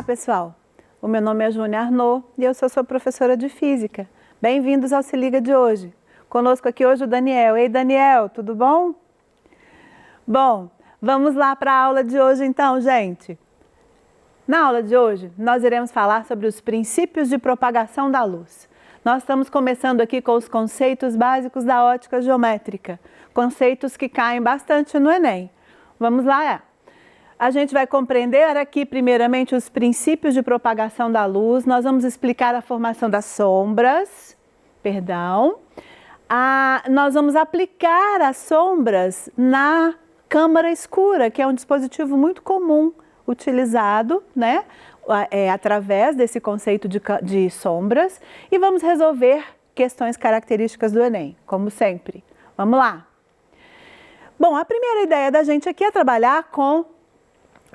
pessoal! O meu nome é Júnia Arnaud e eu sou sua professora de Física. Bem-vindos ao Se Liga de hoje. Conosco aqui hoje o Daniel. Ei, Daniel, tudo bom? Bom, vamos lá para a aula de hoje então, gente. Na aula de hoje, nós iremos falar sobre os princípios de propagação da luz. Nós estamos começando aqui com os conceitos básicos da ótica geométrica, conceitos que caem bastante no Enem. Vamos lá, A gente vai compreender aqui, primeiramente, os princípios de propagação da luz. Nós vamos explicar a formação das sombras, nós vamos aplicar as sombras na câmara escura, que é um dispositivo muito comum utilizado, né, através desse conceito de sombras. E vamos resolver questões características do Enem, como sempre. Vamos lá. Bom, a primeira ideia da gente aqui é trabalhar com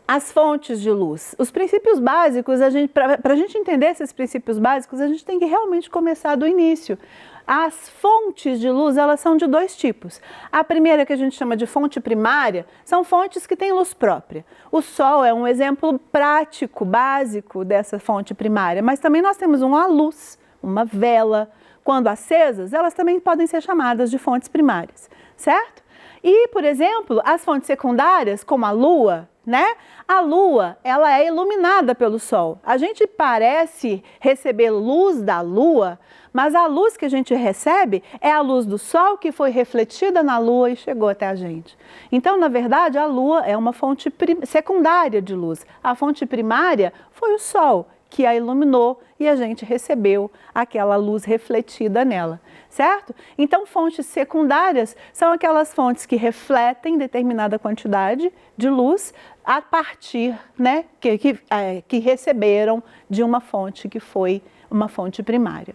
as fontes de luz. Os princípios básicos, para a gente entender esses princípios básicos, a gente tem que realmente começar do início. As fontes de luz, elas são de dois tipos. A primeira, que a gente chama de fonte primária, são fontes que têm luz própria. O Sol é um exemplo prático, básico dessa fonte primária, mas também nós temos uma luz, uma vela. Quando acesas, elas também podem ser chamadas de fontes primárias, certo? E, por exemplo, as fontes secundárias, como a Lua, né? A Lua, ela é iluminada pelo Sol. A gente parece receber luz da Lua, mas a luz que a gente recebe é a luz do Sol que foi refletida na Lua e chegou até a gente. Então, na verdade, a Lua é uma fonte secundária de luz. A fonte primária foi o Sol que a iluminou e a gente recebeu aquela luz refletida nela, certo? Então, fontes secundárias são aquelas fontes que refletem determinada quantidade de luz a partir, né, que receberam de uma fonte que foi uma fonte primária.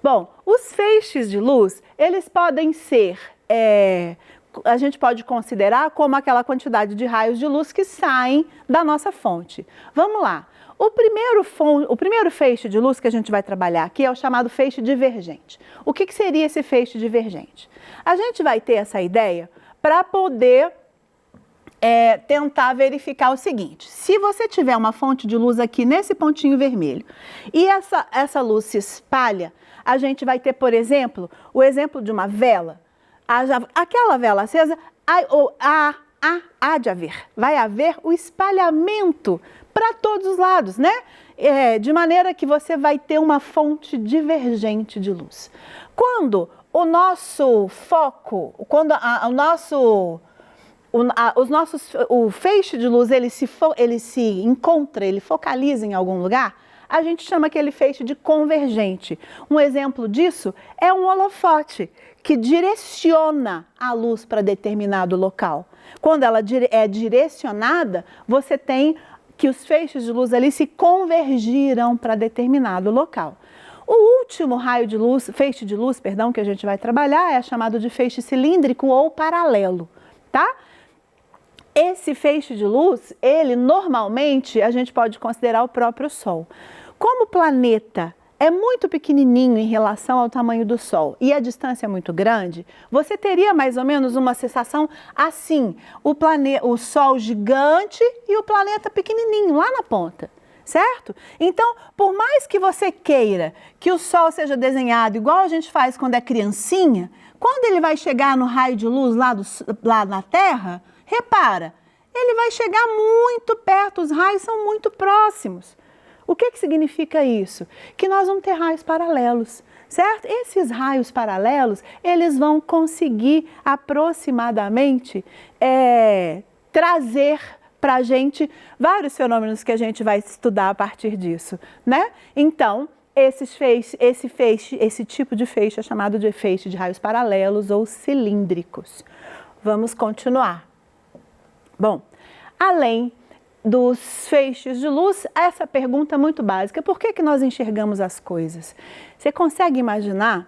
Bom, os feixes de luz, eles podem ser, a gente pode considerar como aquela quantidade de raios de luz que saem da nossa fonte. Vamos lá. O primeiro feixe de luz que a gente vai trabalhar aqui é o chamado feixe divergente. O que seria esse feixe divergente? A gente vai ter essa ideia para poder tentar verificar o seguinte: se você tiver uma fonte de luz aqui nesse pontinho vermelho e essa luz se espalha, a gente vai ter, por exemplo, o exemplo de uma vela. Aquela vela acesa, vai haver o espalhamento para todos os lados, né? De maneira que você vai ter uma fonte divergente de luz. Quando o nosso foco, quando o feixe de luz ele se encontra, ele focaliza em algum lugar, a gente chama aquele feixe de convergente. Um exemplo disso é um holofote que direciona a luz para determinado local. Quando ela é direcionada, você tem que os feixes de luz ali se convergiram para determinado local. O último feixe de luz, que a gente vai trabalhar é chamado de feixe cilíndrico ou paralelo, tá? Esse feixe de luz, ele normalmente a gente pode considerar o próprio Sol. Como o planeta é muito pequenininho em relação ao tamanho do Sol e a distância é muito grande, você teria mais ou menos uma sensação assim, o Sol gigante e o planeta pequenininho lá na ponta, certo? Então, por mais que você queira que o Sol seja desenhado igual a gente faz quando é criancinha, quando ele vai chegar no raio de luz lá na Terra, repara, ele vai chegar muito perto, os raios são muito próximos. O que significa isso? Que nós vamos ter raios paralelos, certo? Esses raios paralelos, eles vão conseguir aproximadamente trazer para a gente vários fenômenos que a gente vai estudar a partir disso, né? Então, esse tipo de feixe é chamado de feixe de raios paralelos ou cilíndricos. Vamos continuar. Bom, além dos feixes de luz, essa pergunta é muito básica: por que nós enxergamos as coisas? Você consegue imaginar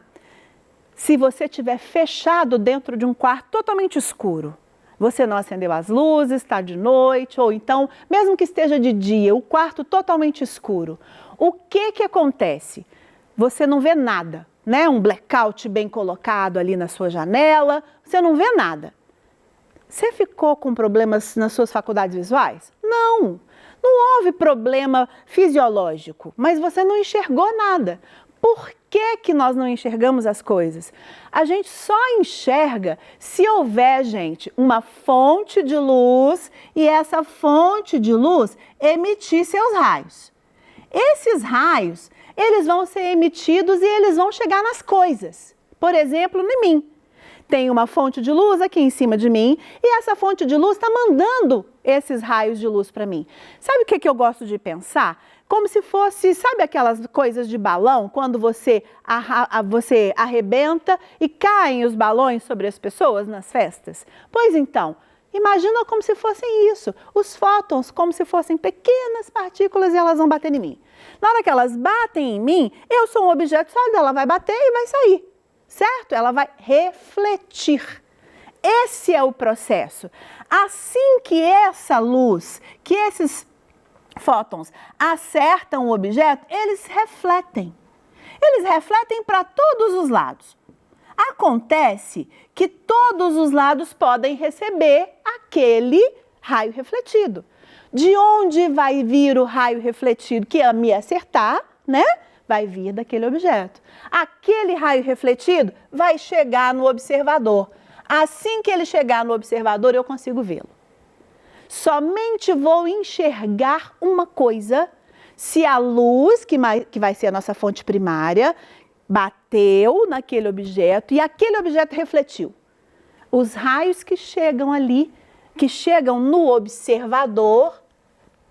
se você estiver fechado dentro de um quarto totalmente escuro? Você não acendeu as luzes, está de noite, ou então, mesmo que esteja de dia, o quarto totalmente escuro. O que acontece? Você não vê nada, né? Um blackout bem colocado ali na sua janela, você não vê nada. Você ficou com problemas nas suas faculdades visuais? Não! Não houve problema fisiológico, mas você não enxergou nada. Por que que nós não enxergamos as coisas? A gente só enxerga se houver, gente, uma fonte de luz e essa fonte de luz emitir seus raios. Esses raios, eles vão ser emitidos e eles vão chegar nas coisas. Por exemplo, em mim. Tem uma fonte de luz aqui em cima de mim e essa fonte de luz está mandando esses raios de luz para mim. Sabe o que eu gosto de pensar? Como se fosse, sabe aquelas coisas de balão, quando você arrebenta e caem os balões sobre as pessoas nas festas? Pois então, imagina como se fossem isso, os fótons como se fossem pequenas partículas e elas vão bater em mim. Na hora que elas batem em mim, eu sou um objeto sólido, ela vai bater e vai sair, certo? Ela vai refletir. Esse é o processo. Assim que essa luz, que esses fótons acertam o objeto, eles refletem. Eles refletem para todos os lados. Acontece que todos os lados podem receber aquele raio refletido. De onde vai vir o raio refletido que ia me acertar, né? Vai vir daquele objeto. Aquele raio refletido vai chegar no observador. Assim que ele chegar no observador, eu consigo vê-lo. Somente vou enxergar uma coisa se a luz, que vai ser a nossa fonte primária, bateu naquele objeto e aquele objeto refletiu. Os raios que chegam ali, que chegam no observador,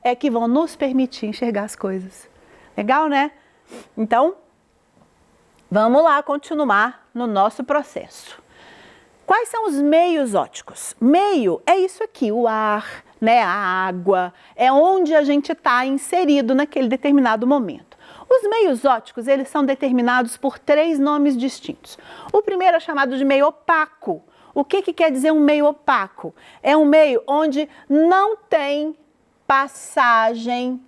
é que vão nos permitir enxergar as coisas. Legal, né? Então, vamos lá continuar no nosso processo. Quais são os meios ópticos? Meio é isso aqui, o ar, né, a água, é onde a gente está inserido naquele determinado momento. Os meios ópticos, eles são determinados por 3 nomes distintos. O primeiro é chamado de meio opaco. O que quer dizer um meio opaco? É um meio onde não tem passagem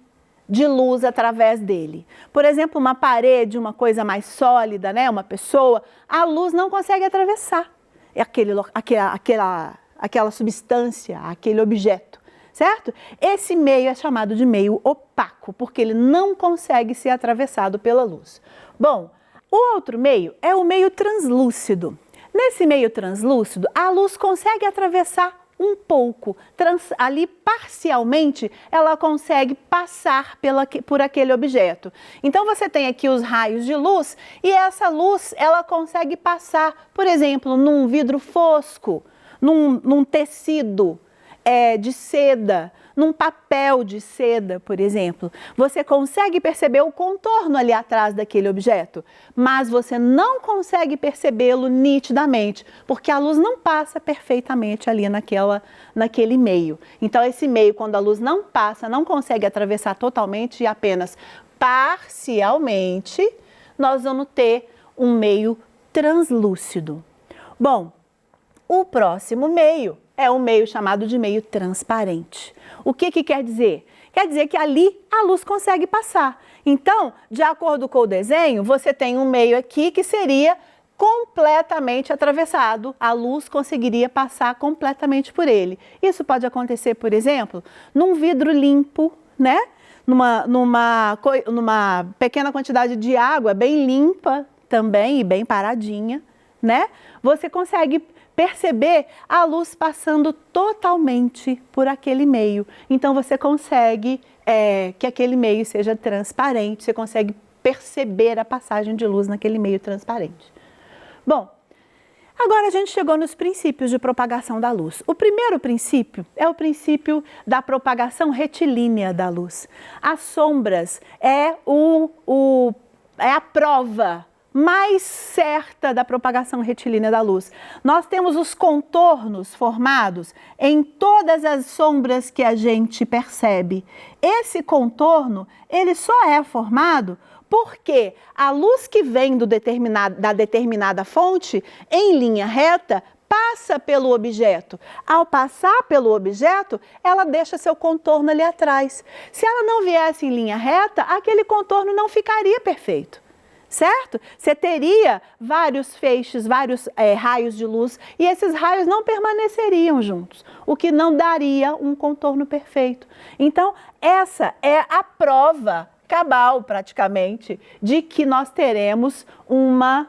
de luz através dele. Por exemplo, uma parede, uma coisa mais sólida, né, uma pessoa, a luz não consegue atravessar aquela substância, aquele objeto, certo? Esse meio é chamado de meio opaco, porque ele não consegue ser atravessado pela luz. Bom, o outro meio é o meio translúcido. Nesse meio translúcido, a luz consegue atravessar um pouco, ali parcialmente ela consegue passar por aquele objeto. Então você tem aqui os raios de luz e essa luz ela consegue passar, por exemplo, num vidro fosco, num tecido de seda, num papel de seda, por exemplo. Você consegue perceber o contorno ali atrás daquele objeto, mas você não consegue percebê-lo nitidamente, porque a luz não passa perfeitamente ali naquele meio. Então, esse meio, quando a luz não passa, não consegue atravessar totalmente e apenas parcialmente, nós vamos ter um meio translúcido. Bom, o próximo meio é um meio chamado de meio transparente. O que quer dizer? Quer dizer que ali a luz consegue passar. Então, de acordo com o desenho, você tem um meio aqui que seria completamente atravessado. A luz conseguiria passar completamente por ele. Isso pode acontecer, por exemplo, num vidro limpo, né? Numa pequena quantidade de água bem limpa também e bem paradinha, né? Você consegue perceber a luz passando totalmente por aquele meio. Então, você consegue que aquele meio seja transparente, você consegue perceber a passagem de luz naquele meio transparente. Bom, agora a gente chegou nos princípios de propagação da luz. O primeiro princípio é o princípio da propagação retilínea da luz. As sombras é a prova mais certa da propagação retilínea da luz. Nós temos os contornos formados em todas as sombras que a gente percebe. Esse contorno, ele só é formado porque a luz que vem da determinada fonte, em linha reta, passa pelo objeto. Ao passar pelo objeto, ela deixa seu contorno ali atrás. Se ela não viesse em linha reta, aquele contorno não ficaria perfeito. certo? Você teria vários feixes, vários raios de luz, e esses raios não permaneceriam juntos, o que não daria um contorno perfeito. Então, essa é a prova cabal, praticamente, de que nós teremos uma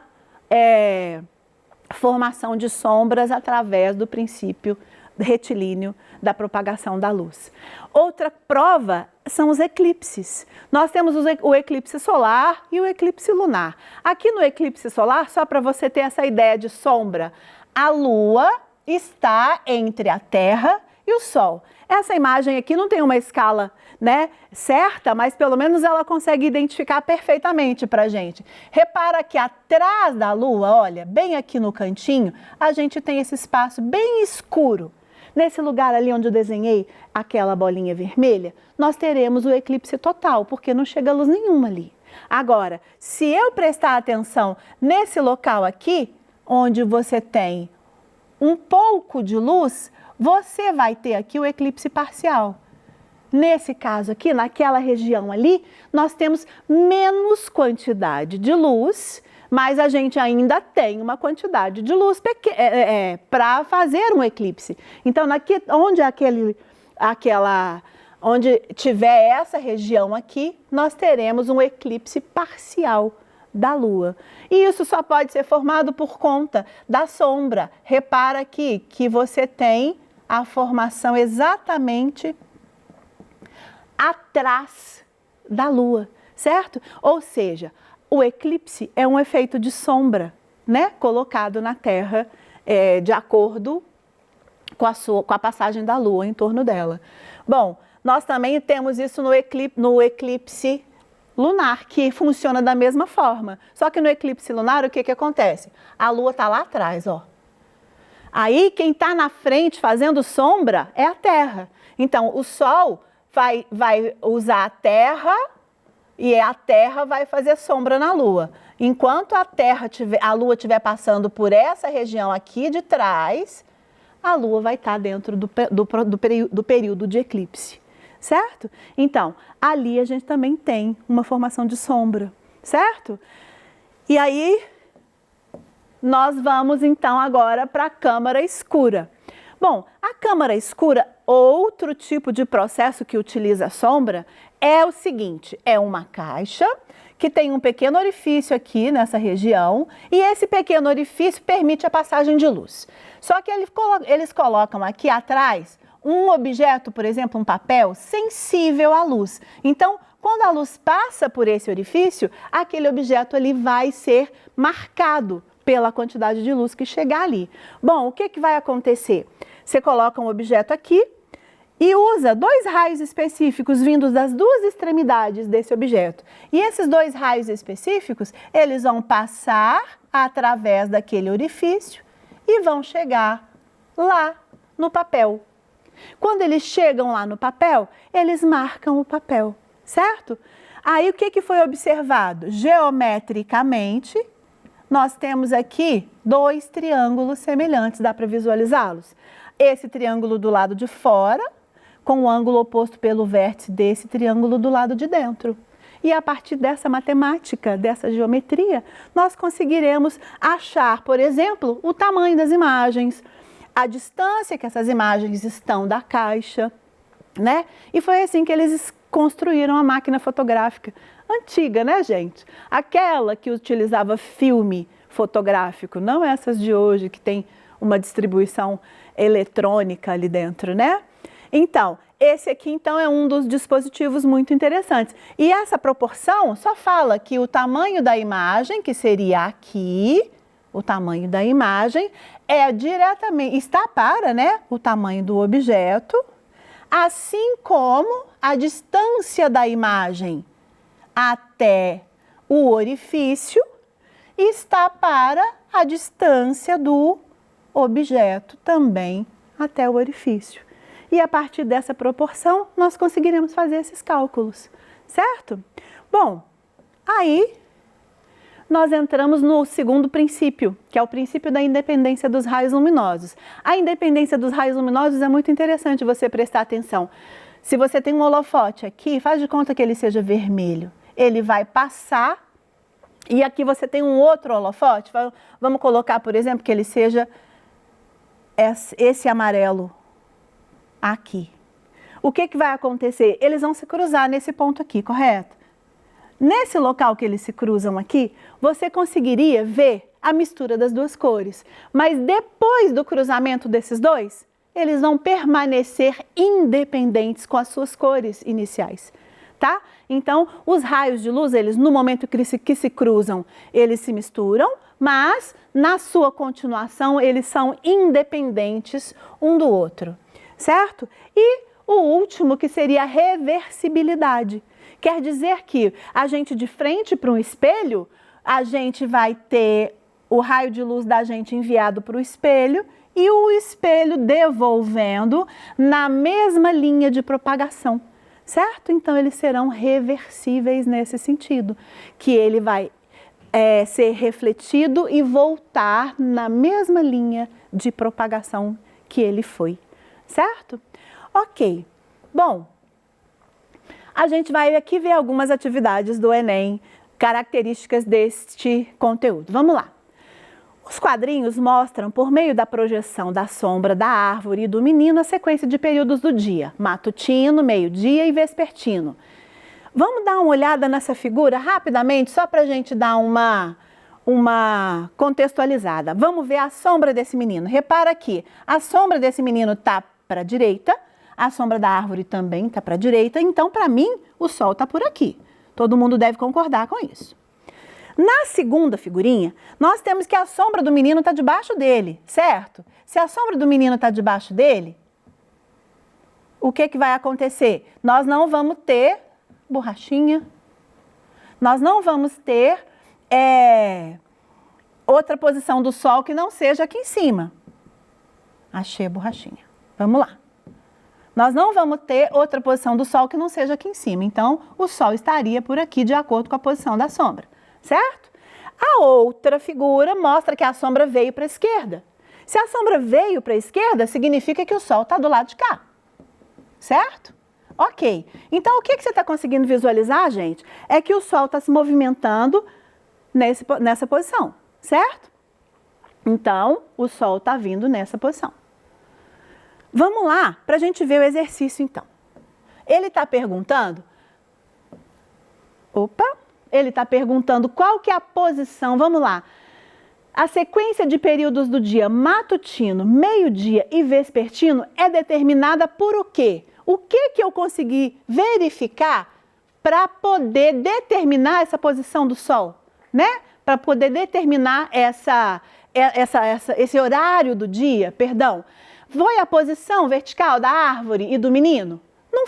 formação de sombras através do princípio retilíneo da propagação da luz. Outra prova são os eclipses. Nós temos o eclipse solar e o eclipse lunar. Aqui no eclipse solar, só para você ter essa ideia de sombra, a Lua está entre a Terra e o Sol. Essa imagem aqui não tem uma escala, né, certa, mas pelo menos ela consegue identificar perfeitamente para a gente. Repara que atrás da Lua, olha, bem aqui no cantinho, a gente tem esse espaço bem escuro. Nesse lugar ali onde eu desenhei aquela bolinha vermelha, nós teremos o eclipse total, porque não chega luz nenhuma ali. Agora, se eu prestar atenção nesse local aqui, onde você tem um pouco de luz, você vai ter aqui o eclipse parcial. Nesse caso aqui, naquela região ali, nós temos menos quantidade de luz, mas a gente ainda tem uma quantidade de luz para fazer um eclipse. Então, onde tiver essa região aqui, nós teremos um eclipse parcial da Lua. E isso só pode ser formado por conta da sombra. Repara aqui que você tem a formação exatamente atrás da Lua, certo? Ou seja, o eclipse é um efeito de sombra, né? Colocado na Terra de acordo com a passagem da Lua em torno dela. Bom, nós também temos isso no eclipse lunar, que funciona da mesma forma. Só que no eclipse lunar, o que acontece? A Lua está lá atrás, ó. Aí, quem está na frente fazendo sombra é a Terra. Então, o Sol vai usar a Terra e a Terra vai fazer sombra na Lua. Enquanto a Lua estiver passando por essa região aqui de trás, a Lua vai estar dentro do período de eclipse, certo? Então, ali a gente também tem uma formação de sombra, certo? E aí, nós vamos então agora para a câmara escura. Bom, a câmara escura, outro tipo de processo que utiliza a sombra, é o seguinte, é uma caixa que tem um pequeno orifício aqui nessa região e esse pequeno orifício permite a passagem de luz. Só que eles colocam aqui atrás um objeto, por exemplo, um papel sensível à luz. Então, quando a luz passa por esse orifício, aquele objeto ali vai ser marcado pela quantidade de luz que chegar ali. Bom, o que vai acontecer? Você coloca um objeto aqui e usa dois raios específicos vindos das duas extremidades desse objeto. E esses dois raios específicos, eles vão passar através daquele orifício e vão chegar lá no papel. Quando eles chegam lá no papel, eles marcam o papel, certo? Aí o que foi observado? Geometricamente, nós temos aqui dois triângulos semelhantes, dá para visualizá-los. Esse triângulo do lado de fora, com o ângulo oposto pelo vértice desse triângulo do lado de dentro. E a partir dessa matemática, dessa geometria, nós conseguiremos achar, por exemplo, o tamanho das imagens, a distância que essas imagens estão da caixa, né? E foi assim que eles construíram a máquina fotográfica antiga, né, gente? Aquela que utilizava filme fotográfico, não essas de hoje que tem uma distribuição eletrônica ali dentro, né? Então, esse aqui então é um dos dispositivos muito interessantes. E essa proporção só fala que o tamanho da imagem, que seria aqui, o tamanho da imagem está para, né, o tamanho do objeto, assim como a distância da imagem até o orifício está para a distância do objeto também até o orifício. E a partir dessa proporção, nós conseguiremos fazer esses cálculos, certo? Bom, aí nós entramos no segundo princípio, que é o princípio da independência dos raios luminosos. A independência dos raios luminosos é muito interessante você prestar atenção. Se você tem um holofote aqui, faz de conta que ele seja vermelho. Ele vai passar E aqui você tem um outro holofote, vamos colocar, por exemplo, que ele seja esse amarelo aqui. O que vai acontecer? Eles vão se cruzar nesse ponto aqui, correto? Nesse local que eles se cruzam aqui, você conseguiria ver a mistura das duas cores. Mas depois do cruzamento desses dois, eles vão permanecer independentes com as suas cores iniciais. Tá? Então, os raios de luz, eles no momento que se cruzam, eles se misturam, mas na sua continuação, eles são independentes um do outro, certo? E o último, que seria a reversibilidade. Quer dizer que a gente de frente para um espelho, a gente vai ter o raio de luz da gente enviado para o espelho e o espelho devolvendo na mesma linha de propagação. Certo? Então, eles serão reversíveis nesse sentido, que ele vai ser refletido e voltar na mesma linha de propagação que ele foi, certo? Ok, bom, a gente vai aqui ver algumas atividades do Enem, características deste conteúdo. Vamos lá. Os quadrinhos mostram, por meio da projeção da sombra da árvore e do menino, a sequência de períodos do dia, matutino, meio-dia e vespertino. Vamos dar uma olhada nessa figura rapidamente, só para a gente dar uma contextualizada. Vamos ver a sombra desse menino. Repara aqui, a sombra desse menino está para a direita, a sombra da árvore também está para a direita, então, para mim, o sol está por aqui. Todo mundo deve concordar com isso. Na segunda figurinha, nós temos que a sombra do menino está debaixo dele, certo? Se a sombra do menino está debaixo dele, o que vai acontecer? Nós não vamos ter borrachinha, nós não vamos ter outra posição do sol que não seja aqui em cima. Achei a borrachinha. Vamos lá. Nós não vamos ter outra posição do sol que não seja aqui em cima. Então, o sol estaria por aqui de acordo com a posição da sombra. Certo? A outra figura mostra que a sombra veio para a esquerda. Se a sombra veio para a esquerda, significa que o sol está do lado de cá. Certo? Ok. Então, o que você está conseguindo visualizar, gente? É que o sol está se movimentando nessa posição. Certo? Então, o sol está vindo nessa posição. Vamos lá para a gente ver o exercício, então. Ele está perguntando... Ele está perguntando qual que é a posição, vamos lá, a sequência de períodos do dia matutino, meio-dia e vespertino é determinada por o quê? O que eu consegui verificar para poder determinar essa posição do sol, né? Para poder determinar esse horário do dia, perdão. Foi a posição vertical da árvore e do menino? Não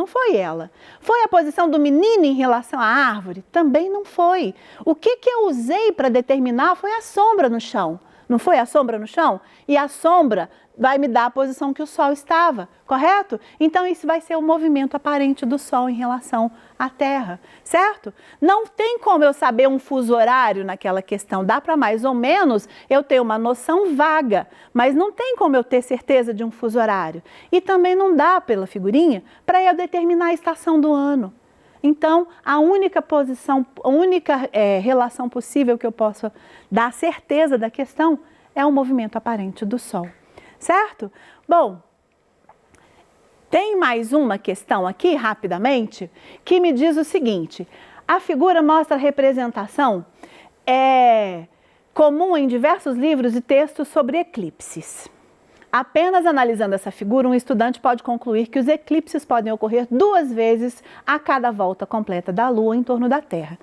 foi ela. Foi a posição do menino em relação à árvore? Também não foi. O que eu usei para determinar foi a sombra no chão. Não foi a sombra no chão? E a sombra vai me dar a posição que o sol estava, correto? Então, isso vai ser o movimento aparente do sol em relação à Terra, certo? Não tem como eu saber um fuso horário naquela questão. Dá para mais ou menos eu ter uma noção vaga, mas não tem como eu ter certeza de um fuso horário. E também não dá, pela figurinha, para eu determinar a estação do ano. Então, a única posição, a única relação possível que eu posso dar certeza da questão é o movimento aparente do Sol, certo? Bom, tem mais uma questão aqui, rapidamente, que me diz o seguinte: a figura mostra a representação comum em diversos livros e textos sobre eclipses. Apenas analisando essa figura, um estudante pode concluir que os eclipses podem ocorrer 2 vezes a cada volta completa da Lua em torno da Terra.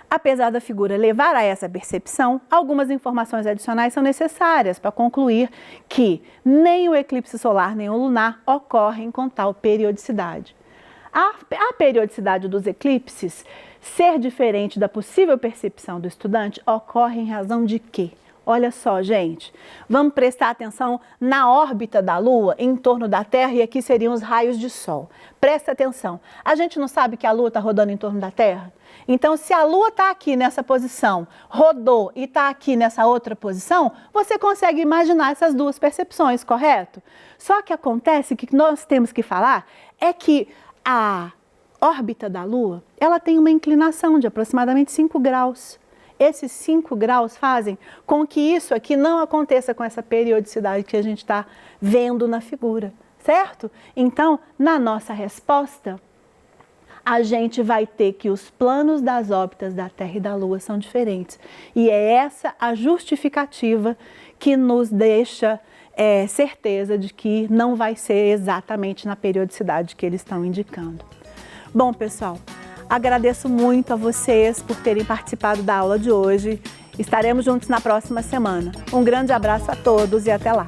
Apesar da figura levar a essa percepção, algumas informações adicionais são necessárias para concluir que nem o eclipse solar nem o lunar ocorrem com tal periodicidade. A periodicidade dos eclipses ser diferente da possível percepção do estudante ocorre em razão de quê? Olha só, gente, vamos prestar atenção na órbita da Lua em torno da Terra, e aqui seriam os raios de Sol. Presta atenção, a gente não sabe que a Lua está rodando em torno da Terra? Então, se a Lua está aqui nessa posição, rodou e está aqui nessa outra posição, você consegue imaginar essas duas percepções, correto? Só que acontece que nós temos que falar é que a órbita da Lua, ela tem uma inclinação de aproximadamente 5 graus. Esses 5 graus fazem com que isso aqui não aconteça com essa periodicidade que a gente está vendo na figura, certo? Então, na nossa resposta, a gente vai ter que os planos das órbitas da Terra e da Lua são diferentes. E é essa a justificativa que nos deixa certeza de que não vai ser exatamente na periodicidade que eles estão indicando. Bom, pessoal, agradeço muito a vocês por terem participado da aula de hoje. Estaremos juntos na próxima semana. Um grande abraço a todos e até lá!